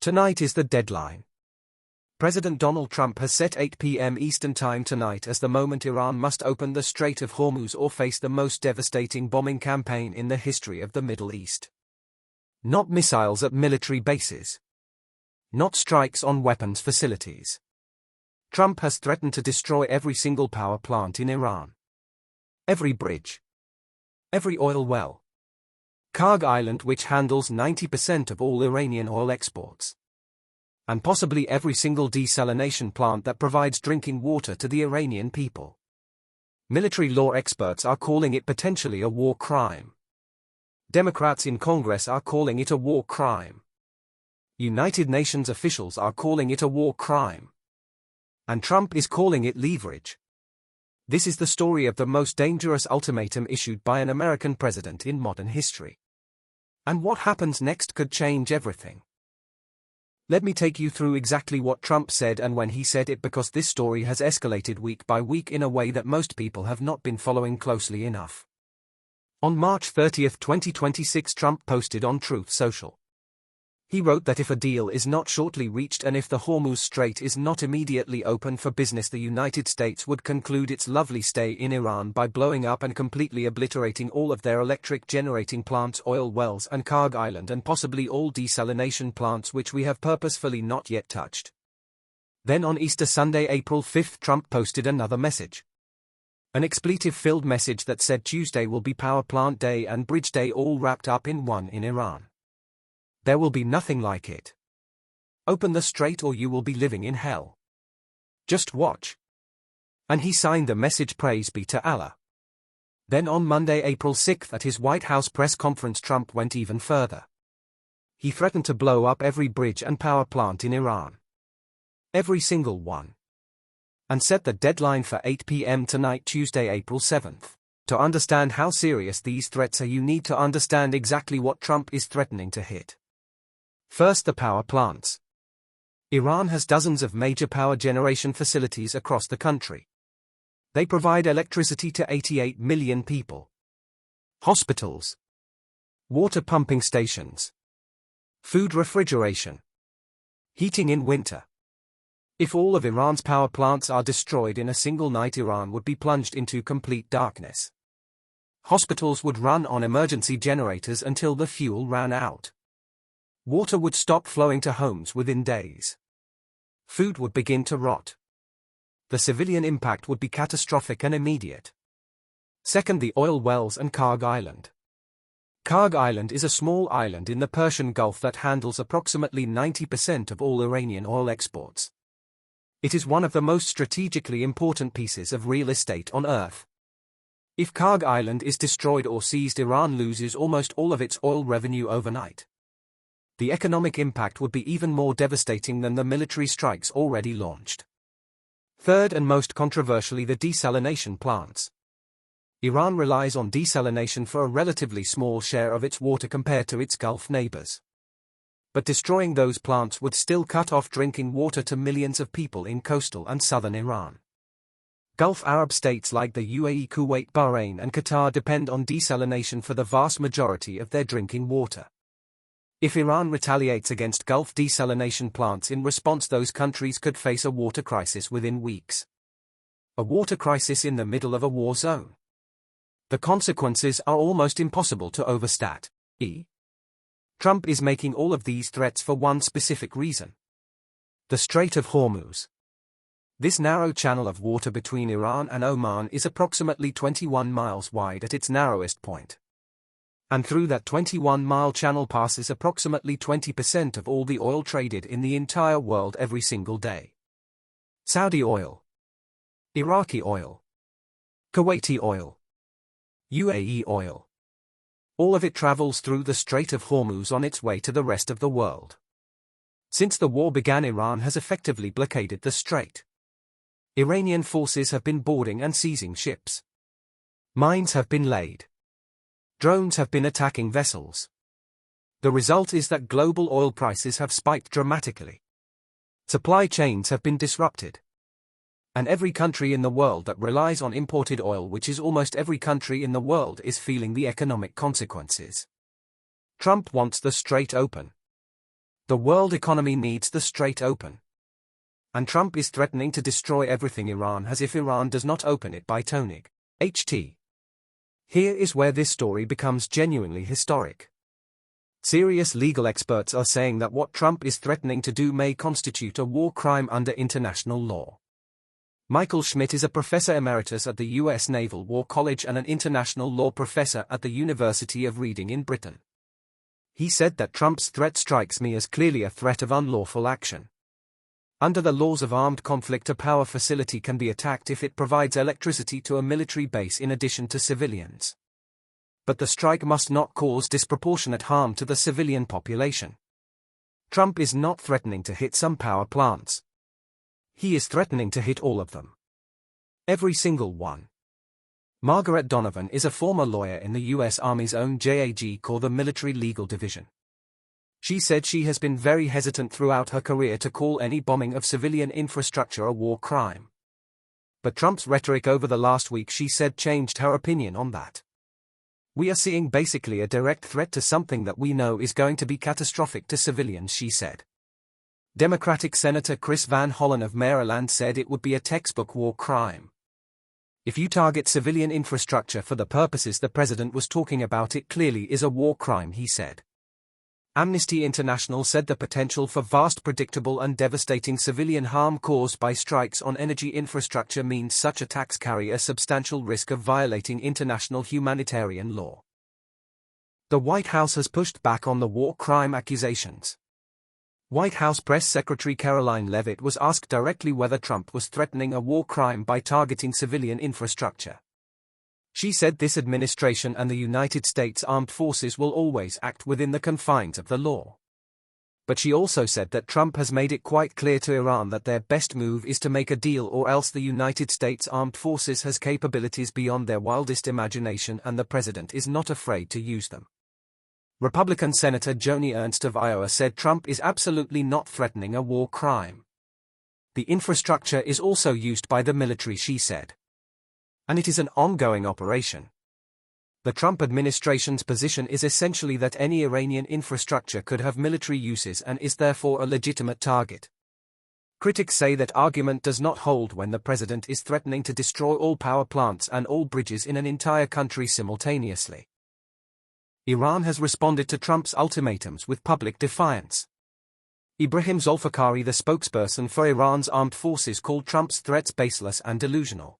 Tonight is the deadline. President Donald Trump has set 8 p.m. Eastern Time tonight as the moment Iran must open the Strait of Hormuz or face the most devastating bombing campaign in the history of the Middle East. Not missiles at military bases. Not strikes on weapons facilities. Trump has threatened to destroy every single power plant in Iran. Every bridge. Every oil well. Karg Island, which handles 90% of all Iranian oil exports. And possibly every single desalination plant that provides drinking water to the Iranian people. Military law experts are calling it potentially a war crime. Democrats in Congress are calling it a war crime. United Nations officials are calling it a war crime. And Trump is calling it leverage. This is the story of the most dangerous ultimatum issued by an American president in modern history. And what happens next could change everything. Let me take you through exactly what Trump said and when he said it, because this story has escalated week by week in a way that most people have not been following closely enough. On March 30, 2026, Trump posted on Truth Social. He wrote that if a deal is not shortly reached and if the Hormuz Strait is not immediately open for business, the United States would conclude its lovely stay in Iran by blowing up and completely obliterating all of their electric generating plants, oil wells and Karg Island, and possibly all desalination plants which we have purposefully not yet touched. Then on Easter Sunday, April 5, Trump posted another message. An expletive-filled message that said Tuesday will be Power Plant Day and Bridge Day all wrapped up in one in Iran. There will be nothing like it. Open the strait or you will be living in hell. Just watch. And he signed the message, praise be to Allah. Then on Monday, April 6, at his White House press conference, Trump went even further. He threatened to blow up every bridge and power plant in Iran. Every single one. And set the deadline for 8 p.m. tonight, Tuesday, April 7th. To understand how serious these threats are, you need to understand exactly what Trump is threatening to hit. First, the power plants. Iran has dozens of major power generation facilities across the country. They provide electricity to 88 million people. Hospitals. Water pumping stations. Food refrigeration. Heating in winter. If all of Iran's power plants are destroyed in a single night, Iran would be plunged into complete darkness. Hospitals would run on emergency generators until the fuel ran out. Water would stop flowing to homes within days. Food would begin to rot. The civilian impact would be catastrophic and immediate. Second, the oil wells and Karg Island. Karg Island is a small island in the Persian Gulf that handles approximately 90% of all Iranian oil exports. It is one of the most strategically important pieces of real estate on Earth. If Karg Island is destroyed or seized, Iran loses almost all of its oil revenue overnight. The economic impact would be even more devastating than the military strikes already launched. Third, and most controversially, the desalination plants. Iran relies on desalination for a relatively small share of its water compared to its Gulf neighbors. But destroying those plants would still cut off drinking water to millions of people in coastal and southern Iran. Gulf Arab states like the UAE, Kuwait, Bahrain and Qatar depend on desalination for the vast majority of their drinking water. If Iran retaliates against Gulf desalination plants in response, those countries could face a water crisis within weeks. A water crisis in the middle of a war zone. The consequences are almost impossible to overstate. Trump is making all of these threats for one specific reason. The Strait of Hormuz. This narrow channel of water between Iran and Oman is approximately 21 miles wide at its narrowest point. And through that 21-mile channel passes approximately 20% of all the oil traded in the entire world every single day. Saudi oil. Iraqi oil. Kuwaiti oil. UAE oil. All of it travels through the Strait of Hormuz on its way to the rest of the world. Since the war began, Iran has effectively blockaded the strait. Iranian forces have been boarding and seizing ships. Mines have been laid. Drones have been attacking vessels. The result is that global oil prices have spiked dramatically. Supply chains have been disrupted. And every country in the world that relies on imported oil, which is almost every country in the world, is feeling the economic consequences. Trump wants the strait open. The world economy needs the strait open. And Trump is threatening to destroy everything Iran has if Iran does not open it by toning. HT. Here is where this story becomes genuinely historic. Serious legal experts are saying that what Trump is threatening to do may constitute a war crime under international law. Michael Schmidt is a professor emeritus at the U.S. Naval War College and an international law professor at the University of Reading in Britain. He said that Trump's threat strikes me as clearly a threat of unlawful action. Under the laws of armed conflict, a power facility can be attacked if it provides electricity to a military base in addition to civilians. But the strike must not cause disproportionate harm to the civilian population. Trump is not threatening to hit some power plants. He is threatening to hit all of them. Every single one. Margaret Donovan is a former lawyer in the U.S. Army's own JAG Corps, the Military Legal Division. She said she has been very hesitant throughout her career to call any bombing of civilian infrastructure a war crime. But Trump's rhetoric over the last week, she said, changed her opinion on that. We are seeing basically a direct threat to something that we know is going to be catastrophic to civilians, she said. Democratic Senator Chris Van Hollen of Maryland said it would be a textbook war crime. If you target civilian infrastructure for the purposes the president was talking about, it clearly is a war crime, he said. Amnesty International said the potential for vast, predictable and devastating civilian harm caused by strikes on energy infrastructure means such attacks carry a substantial risk of violating international humanitarian law. The White House has pushed back on the war crime accusations. White House Press Secretary Caroline Leavitt was asked directly whether Trump was threatening a war crime by targeting civilian infrastructure. She said this administration and the United States Armed Forces will always act within the confines of the law. But she also said that Trump has made it quite clear to Iran that their best move is to make a deal, or else the United States Armed Forces has capabilities beyond their wildest imagination and the president is not afraid to use them. Republican Senator Joni Ernst of Iowa said Trump is absolutely not threatening a war crime. The infrastructure is also used by the military, she said. And it is an ongoing operation. The Trump administration's position is essentially that any Iranian infrastructure could have military uses and is therefore a legitimate target. Critics say that argument does not hold when the president is threatening to destroy all power plants and all bridges in an entire country simultaneously. Iran has responded to Trump's ultimatums with public defiance. Ibrahim Zolfikari, the spokesperson for Iran's armed forces, called Trump's threats baseless and delusional.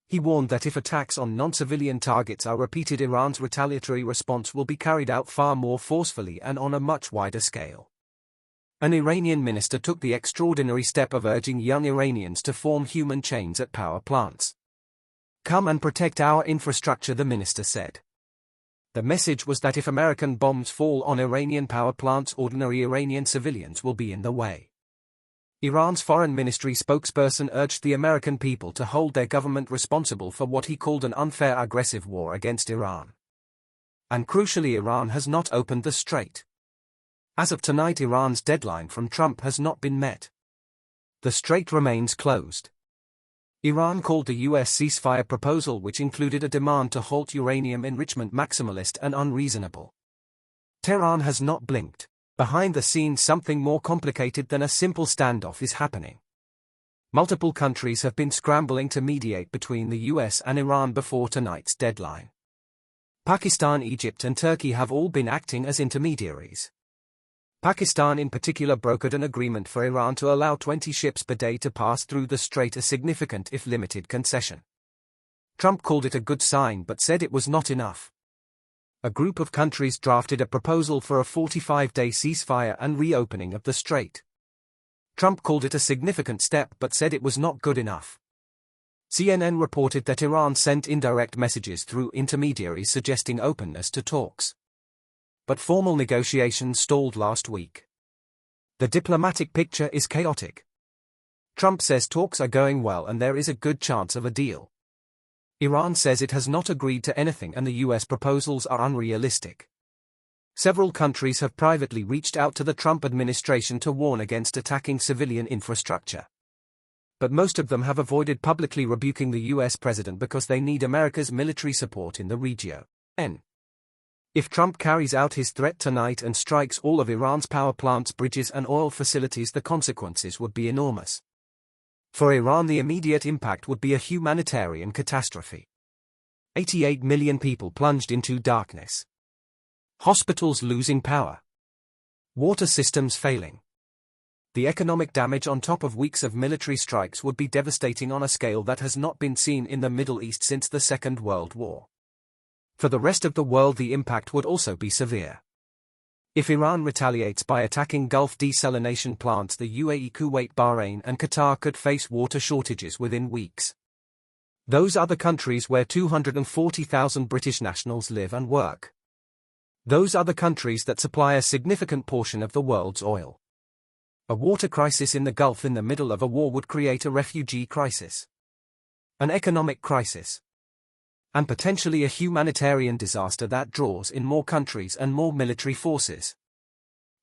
He warned that if attacks on non-civilian targets are repeated, Iran's retaliatory response will be carried out far more forcefully and on a much wider scale. An Iranian minister took the extraordinary step of urging young Iranians to form human chains at power plants. "Come and protect our infrastructure," the minister said. The message was that if American bombs fall on Iranian power plants, ordinary Iranian civilians will be in the way. Iran's foreign ministry spokesperson urged the American people to hold their government responsible for what he called an unfair, aggressive war against Iran. And crucially, Iran has not opened the strait. As of tonight, Iran's deadline from Trump has not been met. The strait remains closed. Iran called the U.S. ceasefire proposal, which included a demand to halt uranium enrichment, maximalist and unreasonable. Tehran has not blinked. Behind the scenes, something more complicated than a simple standoff is happening. Multiple countries have been scrambling to mediate between the U.S. and Iran before tonight's deadline. Pakistan, Egypt and Turkey have all been acting as intermediaries. Pakistan in particular brokered an agreement for Iran to allow 20 ships per day to pass through the strait, a significant if limited concession. Trump called it a good sign but said it was not enough. A group of countries drafted a proposal for a 45-day ceasefire and reopening of the strait. Trump called it a significant step but said it was not good enough. CNN reported that Iran sent indirect messages through intermediaries suggesting openness to talks. But formal negotiations stalled last week. The diplomatic picture is chaotic. Trump says talks are going well and there is a good chance of a deal. Iran says it has not agreed to anything and the U.S. proposals are unrealistic. Several countries have privately reached out to the Trump administration to warn against attacking civilian infrastructure. But most of them have avoided publicly rebuking the U.S. president because they need America's military support in the region. If Trump carries out his threat tonight and strikes all of Iran's power plants, bridges and oil facilities, the consequences would be enormous. For Iran, the immediate impact would be a humanitarian catastrophe. 88 million people plunged into darkness. Hospitals losing power. Water systems failing. The economic damage on top of weeks of military strikes would be devastating on a scale that has not been seen in the Middle East since the Second World War. For the rest of the world, the impact would also be severe. If Iran retaliates by attacking Gulf desalination plants, the UAE, Kuwait, Bahrain and Qatar could face water shortages within weeks. Those are the countries where 240,000 British nationals live and work. Those are the countries that supply a significant portion of the world's oil. A water crisis in the Gulf in the middle of a war would create a refugee crisis, an economic crisis, and potentially a humanitarian disaster that draws in more countries and more military forces.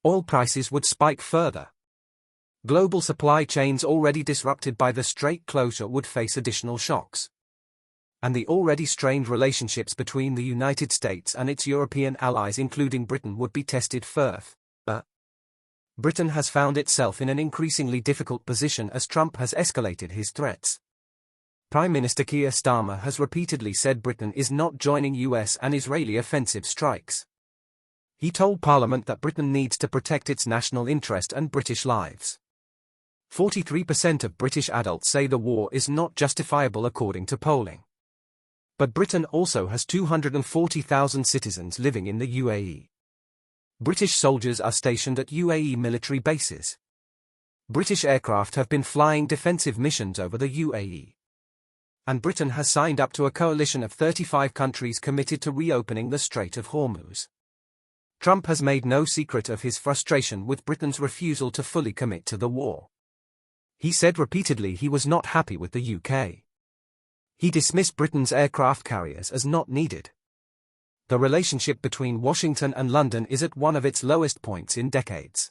Oil prices would spike further. Global supply chains already disrupted by the Strait closure would face additional shocks. And the already strained relationships between the United States and its European allies, including Britain, would be tested further. Britain has found itself in an increasingly difficult position as Trump has escalated his threats. Prime Minister Keir Starmer has repeatedly said Britain is not joining US and Israeli offensive strikes. He told Parliament that Britain needs to protect its national interest and British lives. 43% of British adults say the war is not justifiable according to polling. But Britain also has 240,000 citizens living in the UAE. British soldiers are stationed at UAE military bases. British aircraft have been flying defensive missions over the UAE. And Britain has signed up to a coalition of 35 countries committed to reopening the Strait of Hormuz. Trump has made no secret of his frustration with Britain's refusal to fully commit to the war. He said repeatedly he was not happy with the UK. He dismissed Britain's aircraft carriers as not needed. The relationship between Washington and London is at one of its lowest points in decades.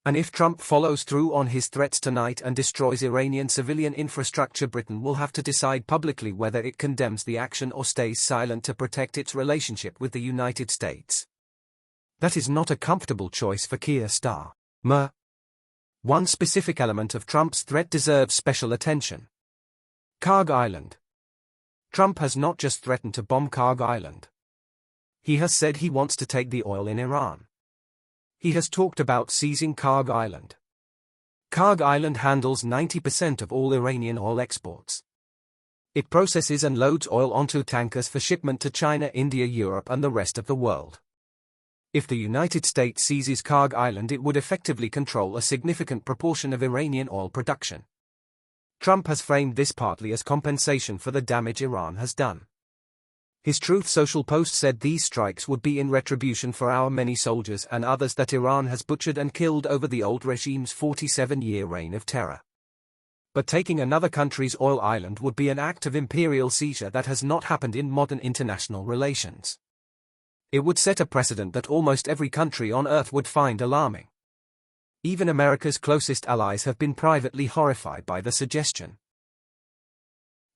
And if Trump follows through on his threats tonight and destroys Iranian civilian infrastructure, Britain will have to decide publicly whether it condemns the action or stays silent to protect its relationship with the United States. That is not a comfortable choice for Keir Starmer. One specific element of Trump's threat deserves special attention. Karg Island. Trump has not just threatened to bomb Karg Island. He has said he wants to take the oil in Iran. He has talked about seizing Karg Island. Karg Island handles 90% of all Iranian oil exports. It processes and loads oil onto tankers for shipment to China, India, Europe and the rest of the world. If the United States seizes Karg Island, it would effectively control a significant proportion of Iranian oil production. Trump has framed this partly as compensation for the damage Iran has done. His Truth Social post said these strikes would be in retribution for our many soldiers and others that Iran has butchered and killed over the old regime's 47-year reign of terror. But taking another country's oil island would be an act of imperial seizure that has not happened in modern international relations. It would set a precedent that almost every country on earth would find alarming. Even America's closest allies have been privately horrified by the suggestion.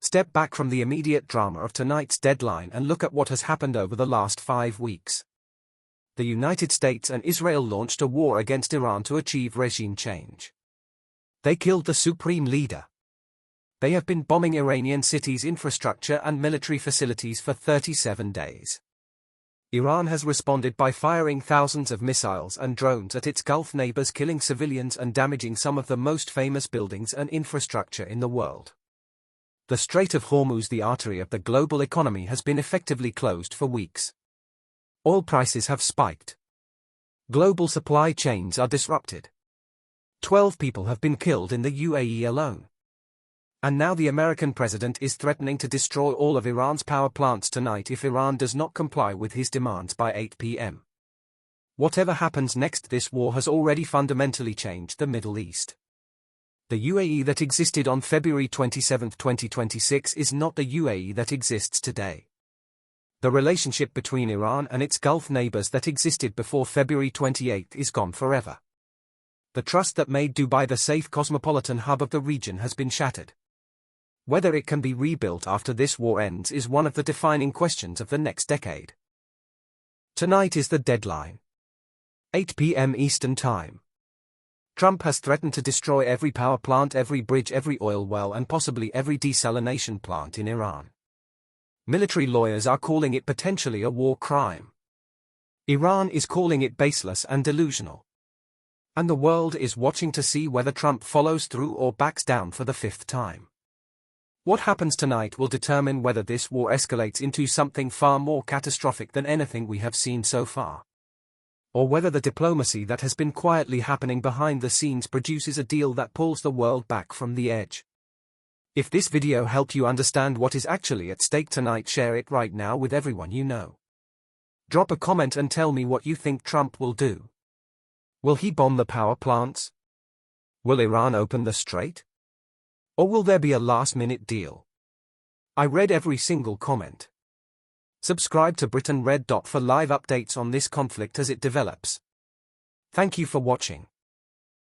Step back from the immediate drama of tonight's deadline and look at what has happened over the last 5 weeks. The United States and Israel launched a war against Iran to achieve regime change. They killed the supreme leader. They have been bombing Iranian cities' infrastructure and military facilities for 37 days. Iran has responded by firing thousands of missiles and drones at its Gulf neighbors, killing civilians and damaging some of the most famous buildings and infrastructure in the world. The Strait of Hormuz, the artery of the global economy, has been effectively closed for weeks. Oil prices have spiked. Global supply chains are disrupted. 12 people have been killed in the UAE alone. And now the American president is threatening to destroy all of Iran's power plants tonight if Iran does not comply with his demands by 8 p.m. Whatever happens next, this war has already fundamentally changed the Middle East. The UAE that existed on February 27, 2026 is not the UAE that exists today. The relationship between Iran and its Gulf neighbors that existed before February 28 is gone forever. The trust that made Dubai the safe cosmopolitan hub of the region has been shattered. Whether it can be rebuilt after this war ends is one of the defining questions of the next decade. Tonight is the deadline. 8 p.m. Eastern Time. Trump has threatened to destroy every power plant, every bridge, every oil well, and possibly every desalination plant in Iran. Military lawyers are calling it potentially a war crime. Iran is calling it baseless and delusional. And the world is watching to see whether Trump follows through or backs down for the fifth time. What happens tonight will determine whether this war escalates into something far more catastrophic than anything we have seen so far. Or whether the diplomacy that has been quietly happening behind the scenes produces a deal that pulls the world back from the edge. If this video helped you understand what is actually at stake tonight, share it right now with everyone you know. Drop a comment and tell me what you think Trump will do. Will he bomb the power plants? Will Iran open the strait? Or will there be a last-minute deal? I read every single comment. Subscribe to Britain Red Dot for live updates on this conflict as it develops. Thank you for watching.